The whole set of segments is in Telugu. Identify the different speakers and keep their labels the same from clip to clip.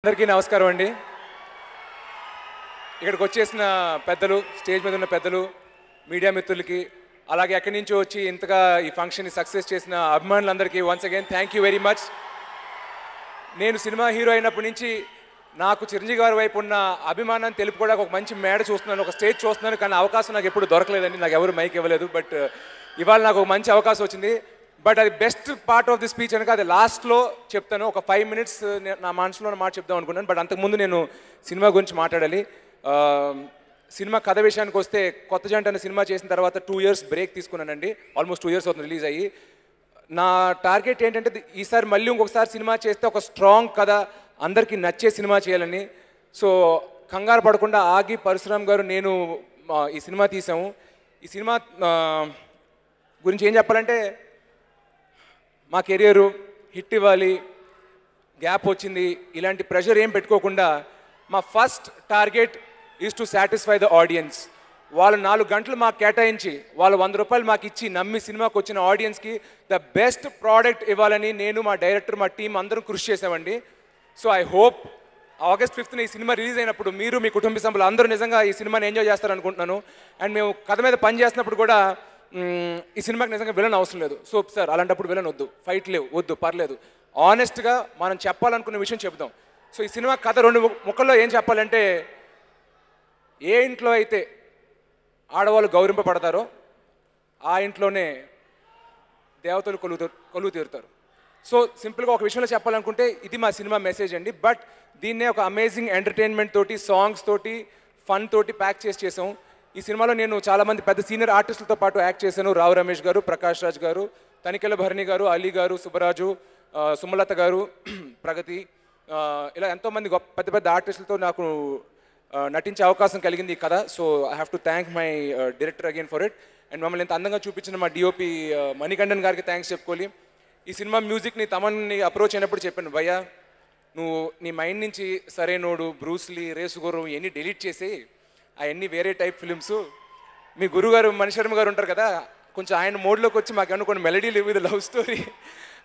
Speaker 1: అందరికీ నమస్కారం అండి. ఇక్కడికి వచ్చేసిన పెద్దలు, స్టేజ్ మీద ఉన్న పెద్దలు, మీడియా మిత్రులకి, అలాగే ఎక్కడి నుంచో వచ్చి ఇంతగా ఈ ఫంక్షన్ని సక్సెస్ చేసిన అభిమానులందరికీ once again thank you very much. నేను సినిమా హీరో అయినప్పటి నుంచి నాకు చిరంజీవి గారి వైపు ఉన్న అభిమానాన్ని తెలుపుకోవడానికి ఒక మంచి మేడ చూస్తున్నాను, ఒక స్టేజ్ చూస్తున్నాను. కానీ అవకాశం నాకు ఎప్పుడు దొరకలేదండి, నాకు ఎవరు మైక్ ఇవ్వలేదు. బట్ ఇవాళ నాకు ఒక మంచి అవకాశం వచ్చింది. బట్ అది best part of the speech అనక అది లాస్ట్లో చెప్తాను. ఒక 5 minutes నా మనసులో మాట చెప్దాం అనుకున్నాను. బట్ అంతకుముందు నేను సినిమా గురించి మాట్లాడాలి. సినిమా కథ విషయానికి వస్తే కొత్త జంట అనే సినిమా చేసిన తర్వాత 2 years బ్రేక్ తీసుకున్నానండి. ఆల్మోస్ట్ 2 years అవుతుంది రిలీజ్ అయ్యి. నా టార్గెట్ ఏంటంటే ఈసారి మళ్ళీ ఇంకొకసారి సినిమా చేస్తే ఒక స్ట్రాంగ్ కథ, అందరికీ నచ్చే సినిమా చేయాలని. సో కంగారు పడకుండా ఆగి పరశురామ్ గారు నేను ఈ సినిమా తీసాము. ఈ సినిమా గురించి ఏం చెప్పాలంటే, మా కెరియరు హిట్ ఇవ్వాలి, గ్యాప్ వచ్చింది, ఇలాంటి ప్రెషర్ ఏం పెట్టుకోకుండా మా first target is to satisfy the audience. వాళ్ళు 4 గంటలు మాకు కేటాయించి, వాళ్ళు 100 రూపాయలు మాకు ఇచ్చి నమ్మి సినిమాకి వచ్చిన ఆడియన్స్కి ద బెస్ట్ ప్రోడక్ట్ ఇవ్వాలని నేను, మా డైరెక్టర్, మా టీం అందరం కృషి చేసామండి. So I hope August 5th ఈ సినిమా రిలీజ్ అయినప్పుడు మీరు, మీ కుటుంబ సభ్యులు అందరూ నిజంగా ఈ సినిమాని ఎంజాయ్ చేస్తారనుకుంటున్నాను. అండ్ మేము కథ మీద పని చేస్తున్నప్పుడు కూడా ఈ సినిమాకి నిజంగా విలన్ అవసరం లేదు. సో సార్ అలాంటప్పుడు విలన్ వద్దు, ఫైట్ లేవు, వద్దు, పర్లేదు, ఆనెస్ట్గా మనం చెప్పాలనుకున్న విషయం చెప్దాం. సో ఈ సినిమా కథ 2 ముక్కల్లో ఏం చెప్పాలంటే, ఏ ఇంట్లో అయితే ఆడవాళ్ళు గౌరవింపబడతారో ఆ ఇంట్లోనే దేవతలు కొలువు తీరుతారు. సో సింపుల్గా ఒక విషయంలో చెప్పాలనుకుంటే ఇది మా సినిమా మెసేజ్ అండి. బట్ దీన్నే ఒక అమేజింగ్ ఎంటర్టైన్మెంట్ తోటి, సాంగ్స్ తోటి, ఫన్ తోటి ప్యాక్ చేసాం. ఈ సినిమాలో నేను చాలామంది పెద్ద సీనియర్ ఆర్టిస్టులతో పాటు యాక్ట్ చేశాను. రావు రమేష్ గారు, ప్రకాష్ రాజ్ గారు, తనికెల భరణి గారు, అలీ గారు, సుబ్బరాజు, సుమలత గారు, ప్రగతి, ఇలా ఎంతోమంది పెద్ద పెద్ద ఆర్టిస్టులతో నాకు నటించే అవకాశం కలిగింది ఈ కథ. So I have to thank my director again for it. And మమ్మల్ని ఎంత అందంగా చూపించిన మా డిఓపి మణికంఠన్ గారికి థ్యాంక్స్ చెప్పుకోవాలి. ఈ సినిమా మ్యూజిక్ని తమన్ని అప్రోచ్ అయినప్పుడు చెప్పాను, భయ్యా నువ్వు నీ మైండ్ నుంచి సరైనోడు, బ్రూస్లీ, రేసుగుర్రం ఇవన్నీ డిలీట్ చేసి అవన్నీ వేరే టైప్ ఫిలిమ్స్, మీ గురుగారు మణిశర్మ గారు ఉంటారు కదా, కొంచెం ఆయన మోడ్లోకి వచ్చి మాకు అనుకోండి మెలడీలు విత్ లవ్ స్టోరీ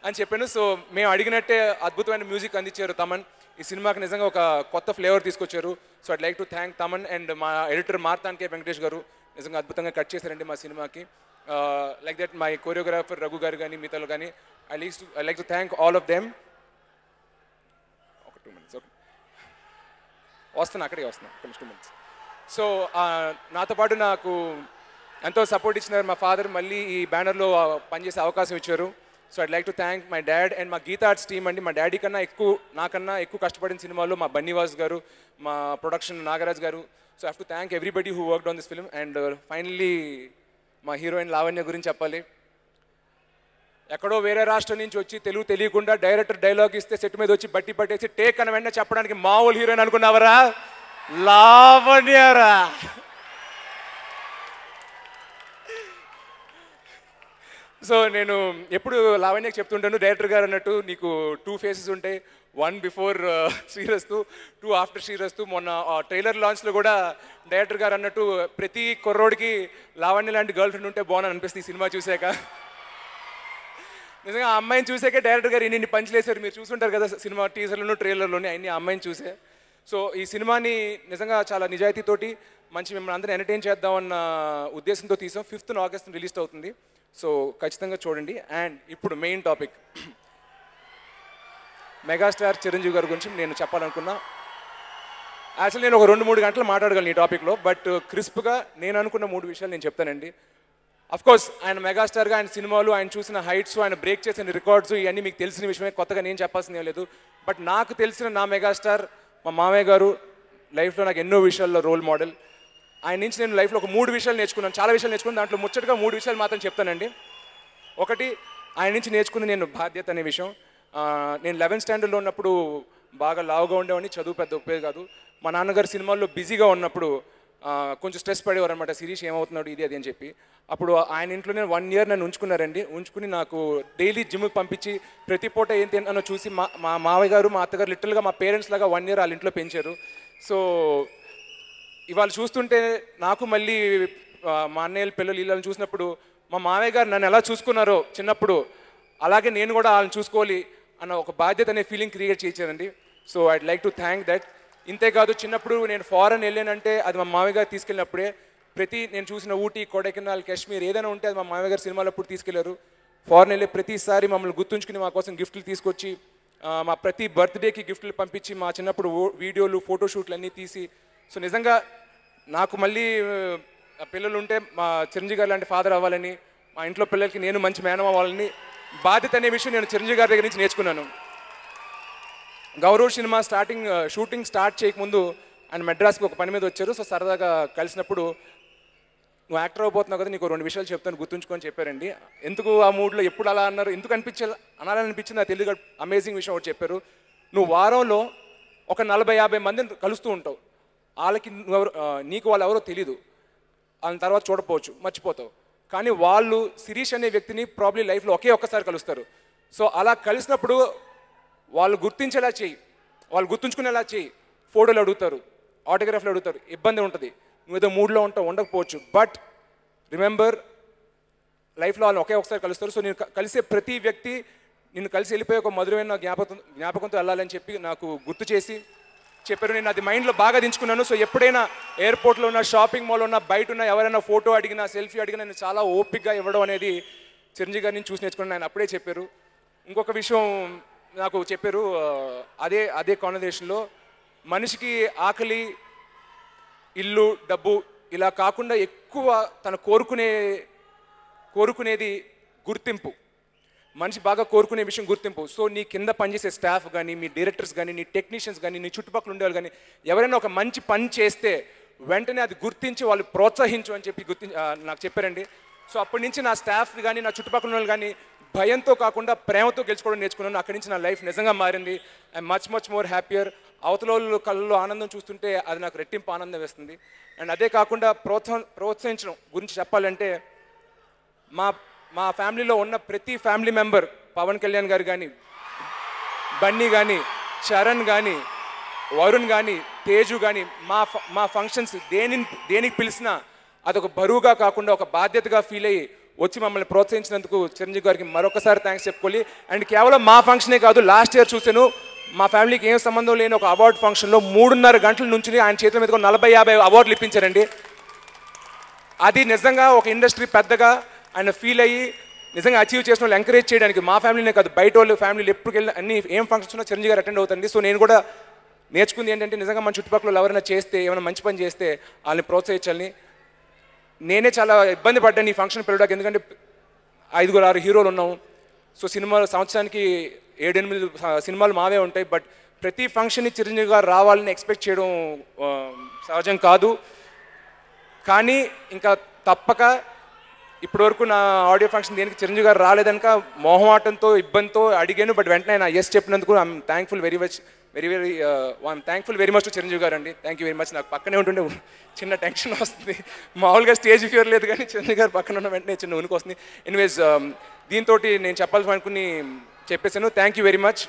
Speaker 1: అని చెప్పాను. సో మేము అడిగినట్టే అద్భుతమైన మ్యూజిక్ అందించారు తమన్. ఈ సినిమాకి నిజంగా ఒక కొత్త ఫ్లేవర్ తీసుకొచ్చారు. So I'd like to thank Thaman. And మా ఎడిటర్ మార్తాన్ కే వెంకటేష్ గారు నిజంగా అద్భుతంగా కట్ చేశారండి మా సినిమాకి. Like that my choreographer Raghu గారు కానీ, మిగతాలు కానీ, I like to thank all of them. ఒక 2 minutes ఓకే వస్తున్నా, అక్కడికి వస్తున్నా, ఒక 2 minutes. సో నాతో పాటు నాకు ఎంతో సపోర్ట్ ఇచ్చినారు మా ఫాదర్, మళ్ళీ ఈ బ్యానర్లో పనిచేసే అవకాశం ఇచ్చారు. So I'd like to thank my dad and మా గీతా ఆర్ట్స్ టీమ్ అండి. మా డాడీ కన్నా నాకన్నా ఎక్కువ కష్టపడిన సినిమాలో మా బన్నీవాస్ గారు, మా ప్రొడక్షన్ నాగరాజ్ గారు. So I have to thank everybody who worked on this film. And finally మా హీరోయిన్ లావణ్య గురించి చెప్పాలి. ఎక్కడో వేరే రాష్ట్రం నుంచి వచ్చి తెలుగు తెలియకుండా డైరెక్టర్ డైలాగ్ ఇస్తే సెట్ మీద వచ్చి బట్టి పట్టేసి టేక్ అని వెంటనే చెప్పడానికి మామూలు హీరోయిన్ అనుకున్నావరా? లావణ్యరా. సో నేను ఎప్పుడు లావణ్యకి చెప్తుంటాను, డైరెక్టర్ గారు అన్నట్టు నీకు 2 faces ఉంటాయి, 1 before శ్రీరస్తు, 2 after శ్రీరస్తు. మొన్న ట్రైలర్ లాంచ్లో కూడా డైరెక్టర్ గారు అన్నట్టు ప్రతి కుర్రోడికి లావణ్య లాంటి గర్ల్ ఫ్రెండ్ ఉంటే బాగుందని అనిపిస్తుంది ఈ సినిమా చూసాక. నిజంగా ఆ అమ్మాయిని చూసాకే డైరెక్టర్ గారు ఇన్ని పంచులేశారు. మీరు చూసుంటారు కదా సినిమా టీజర్లోను, ట్రైలర్లోనే అన్ని అమ్మాయిని చూసే. సో ఈ సినిమాని నిజంగా చాలా నిజాయితీతోటి మంచి మిమ్మల్ని అందరూ ఎంటర్టైన్ చేద్దామన్న ఉద్దేశంతో తీసాం. 5th August రిలీజ్ అవుతుంది. సో ఖచ్చితంగా చూడండి. అండ్ ఇప్పుడు మెయిన్ టాపిక్, మెగాస్టార్ చిరంజీవి గారి గురించి నేను చెప్పాలనుకున్నా. యాక్చువల్లీ నేను ఒక 2-3 గంటలు మాట్లాడగలను ఈ టాపిక్లో. బట్ క్రిస్ప్గా నేను అనుకున్న 3 విషయాలు నేను చెప్తానండి. అఫ్కోర్స్ ఆయన మెగాస్టార్గా, ఆయన సినిమాలు, ఆయన చూసిన హైట్స్, ఆయన బ్రేక్ చేసిన రికార్డ్స్ ఇవన్నీ మీకు తెలిసిన విషయమే, కొత్తగా నేను చెప్పాల్సిందే లేదు. బట్ నాకు తెలిసిన నా మెగాస్టార్ మా మామయ్య గారు. లైఫ్లో నాకు ఎన్నో విషయాల్లో రోల్ మోడల్. ఆయన నుంచి నేను లైఫ్లో ఒక 3 విషయాలు నేర్చుకున్నాను, చాలా విషయాలు నేర్చుకున్నాను. దాంట్లో ముచ్చటగా 3 విషయాలు మాత్రం చెప్తానండి. ఒకటి, ఆయన నుంచి నేర్చుకుని నేను బాధ్యత అనే విషయం. నేను 11th standardలో ఉన్నప్పుడు బాగా లావుగా ఉండేవాడిని, చదువు పెద్ద ఉపయోగం కాదు. మా నాన్నగారు సినిమాల్లో బిజీగా ఉన్నప్పుడు కొంచెం స్ట్రెస్ పడేవారు అనమాట, శిరీష్ ఏమవుతున్నాడు ఇది అది అని చెప్పి. అప్పుడు ఆయన ఇంట్లోనే 1 year నన్ను ఉంచుకున్నారండి. ఉంచుకుని నాకు డైలీ జిమ్కి పంపించి ప్రతి పూట ఏం తిన్నానో చూసి మా మావయ్య గారు, మా అత్తగారు లిటరల్గా మా పేరెంట్స్ లాగా 1 year వాళ్ళ ఇంట్లో పెంచారు. సో ఇవాళ చూస్తుంటే నాకు మళ్ళీ మా అన్నయ్యల పిల్లలు వీళ్ళని చూసినప్పుడు మా మావయ్య గారు నన్ను ఎలా చూసుకున్నారో చిన్నప్పుడు, అలాగే నేను కూడా వాళ్ళని చూసుకోవాలి అన్న ఒక బాధ్యత అనే ఫీలింగ్ క్రియేట్ చేయించారండి. So I'd like to thank that. ఇంతేకాదు చిన్నప్పుడు నేను ఫారెన్ వెళ్ళానంటే అది మా మామయ్య గారు తీసుకెళ్ళినప్పుడే. నేను చూసిన ఊటీ, కొడైకెనాల్, కాశ్మీర్ ఏదైనా ఉంటే అది మా మామయ్య గారు సినిమాలు అప్పుడు తీసుకెళ్లారు. ఫారెన్ వెళ్ళే ప్రతిసారి మమ్మల్ని గుర్తుంచుకుని మా కోసం గిఫ్ట్లు తీసుకొచ్చి మా ప్రతి బర్త్డేకి గిఫ్ట్లు పంపించి మా చిన్నప్పుడు వీడియోలు, ఫోటోషూట్లు అన్నీ తీసి. సో నిజంగా నాకు మళ్ళీ పిల్లలు ఉంటే మా చిరంజీవి గారు లాంటి ఫాదర్ అవ్వాలని, మా ఇంట్లో పిల్లలకి నేను మంచి మేనమ అవ్వాలని బాధ్యత అనే విషయం నేను చిరంజీవి గారి దగ్గర నుంచి నేర్చుకున్నాను. గౌరవ్ సినిమా షూటింగ్ స్టార్ట్ చేయకముందు ఆయన మెడ్రాస్కి ఒక పని మీద వచ్చారు. సో సరదాగా కలిసినప్పుడు నువ్వు యాక్టర్ అవ్వబోతున్నావు కదా, నీకు 2 విషయాలు చెప్తాను గుర్తుంచుకొని చెప్పారండి. ఎందుకు ఆ మూడ్లో ఎప్పుడు అలా అన్నారు, ఎందుకు అనాలనిపించింది నాకు తెలియదు. అమేజింగ్ విషయం ఒకటి చెప్పారు. నువ్వు వారంలో ఒక 40-50 మందిని కలుస్తూ ఉంటావు. వాళ్ళకి నీకు వాళ్ళు ఎవరో తెలీదు, వాళ్ళ తర్వాత చూడకపోవచ్చు, మర్చిపోతావు. కానీ వాళ్ళు శిరీష్ అనే వ్యక్తిని ప్రాబ్లీ లైఫ్లో ఒక్కసారి కలుస్తారు. సో అలా కలిసినప్పుడు వాళ్ళు గుర్తించేలా చేయి, వాళ్ళు గుర్తుంచుకునేలా చేయి. ఫోటోలు అడుగుతారు, ఆటోగ్రాఫ్లు అడుగుతారు, ఇబ్బంది ఉంటుంది, నువ్వేదో మూడ్లో ఉంటావు, ఉండకపోవచ్చు. బట్ రిమెంబర్, లైఫ్లో వాళ్ళు ఒకసారి కలుస్తారు. సో నేను కలిసే ప్రతి వ్యక్తి నిన్ను కలిసి వెళ్ళిపోయి ఒక మధురమైన జ్ఞాపకంతో వెళ్ళాలని చెప్పి నాకు గుర్తు చేసి చెప్పారు. నేను అది మైండ్లో బాగా దించుకున్నాను. సో ఎప్పుడైనా ఎయిర్పోర్ట్లో ఉన్న, షాపింగ్ మాల్లో ఉన్న, బయట ఉన్న ఎవరైనా ఫోటో అడిగినా, సెల్ఫీ అడిగినా నేను చాలా ఓపిక్గా ఇవ్వడం అనేది చిరంజీవి గారిని చూసి నేర్చుకున్నాను. ఆయన అప్పుడే చెప్పారు. ఇంకొక విషయం నాకు చెప్పారు అదే కాన్వర్సేషన్లో, మనిషికి ఆకలి, ఇల్లు, డబ్బు ఇలా కాకుండా ఎక్కువ తను కోరుకునేది గుర్తింపు. మనిషి బాగా కోరుకునే విషయం గుర్తింపు. సో నీ కింద పనిచేసే స్టాఫ్ కానీ, మీ డైరెక్టర్స్ కానీ, నీ టెక్నీషియన్స్ కానీ, నీ చుట్టుపక్కల ఉండేవాళ్ళు కానీ ఎవరైనా ఒక మంచి పని చేస్తే వెంటనే అది గుర్తించి వాళ్ళు ప్రోత్సహించు అని చెప్పి నాకు చెప్పారండి. సో అప్పటి నుంచి నా స్టాఫ్ కానీ, నా చుట్టుపక్కల వాళ్ళు కానీ భయంతో కాకుండా ప్రేమతో గెలుచుకోవడం నేర్చుకున్నాను. అక్కడి నుంచి నా లైఫ్ నిజంగా మారింది. I'm much more happier. అవతల కళ్ళలో ఆనందం చూస్తుంటే అది నాకు రెట్టింపు ఆనందం వేస్తుంది. అండ్ అదే కాకుండా ప్రోత్సహించడం గురించి చెప్పాలంటే, మా ఫ్యామిలీలో ఉన్న ప్రతి ఫ్యామిలీ మెంబర్, పవన్ కళ్యాణ్ గారు కానీ, బన్నీ కానీ, చరణ్ కానీ, వరుణ్ కానీ, తేజు కానీ, మా ఫంక్షన్స్ దేనికి పిలిచినా అదొక బరువుగా కాకుండా ఒక బాధ్యతగా ఫీల్ అయ్యి వచ్చి మమ్మల్ని ప్రోత్సహించినందుకు చిరంజీవి గారికి మరొకసారి థ్యాంక్స్ చెప్పుకోవాలి. అండ్ కేవలం మా ఫంక్షనే కాదు, లాస్ట్ ఇయర్ చూసాను మా ఫ్యామిలీకి ఏం సంబంధం లేని ఒక అవార్డు ఫంక్షన్లో 3.5 గంటల నుంచి ఆయన చేతుల మీద 40-50 అవార్డులు ఇప్పించారండి. అది నిజంగా ఒక ఇండస్ట్రీ పెద్దగా ఆయన ఫీల్ అయ్యి నిజంగా అచీవ్ చేసిన వాళ్ళు ఎంకరేజ్ చేయడానికి, మా ఫ్యామిలీనే కాదు బయట వాళ్ళు ఫ్యామిలీలు ఎప్పుడు వెళ్ళిన అన్ని ఏం ఫంక్షన్స్ ఉన్నా చిరంజీవి గారు అటెండ్ అవుతుంది. సో నేను కూడా నేర్చుకుంది ఏంటంటే, నిజంగా మన చుట్టుపక్కల ఎవరైనా చేస్తే, ఏమైనా మంచి పని చేస్తే వాళ్ళని ప్రోత్సహించాలని. నేనే చాలా ఇబ్బంది పడ్డాను ఈ ఫంక్షన్ పిలవడానికి, ఎందుకంటే 5-6 హీరోలు ఉన్నాం. సో సినిమాలు సంవత్సరానికి 7-8 సినిమాలు మావే ఉంటాయి. బట్ ప్రతి ఫంక్షన్ని చిరంజీవి గారు రావాలని ఎక్స్పెక్ట్ చేయడం సహజం కాదు. కానీ ఇంకా తప్పక ఇప్పటివరకు నా ఆడియో ఫంక్షన్ దేనికి చిరంజీవి గారు రాలేదనుక మొహమాటంతో, ఇబ్బందితో అడిగాను. బట్ వెంటనే నా ఎస్ చెప్పినందుకు I'm thankful very much to Chiranjeevi గారు అండి. Thank you very much. నాకు పక్కనే ఉంటుండే చిన్న టెన్షన్ వస్తుంది. మామూలుగా స్టేజ్ ఫియర్ లేదు, కానీ చిరంజీవి గారు పక్కన ఉన్న వెంటనే చిన్న ఉనికి వస్తుంది. ఎనీవేస్ దీంతో నేను చెప్పాల్సి అనుకుని చెప్పేశాను. Thank you very much.